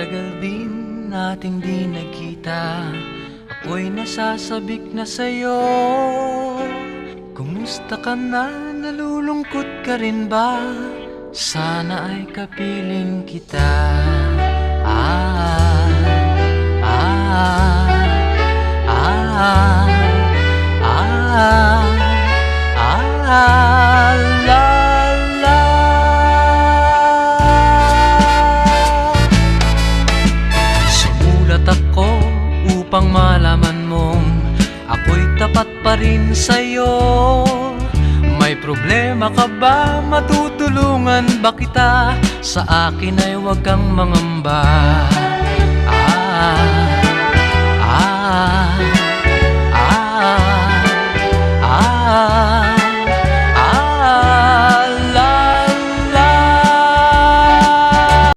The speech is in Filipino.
tagal din nating di nagkita, ako'y nasasabik na sa'yo. Kumusta ka na? Nalulungkot ka rin ba? Sana ay kapiling kita. Ah, ah, ah, ah, ah, la, la. Sumulat ako upang malaman mong ako'y tapat pa rin sa'yo. May problema ka ba? Matutulungan ba kita? Sa akin ay huwag kang mangamba. Ah,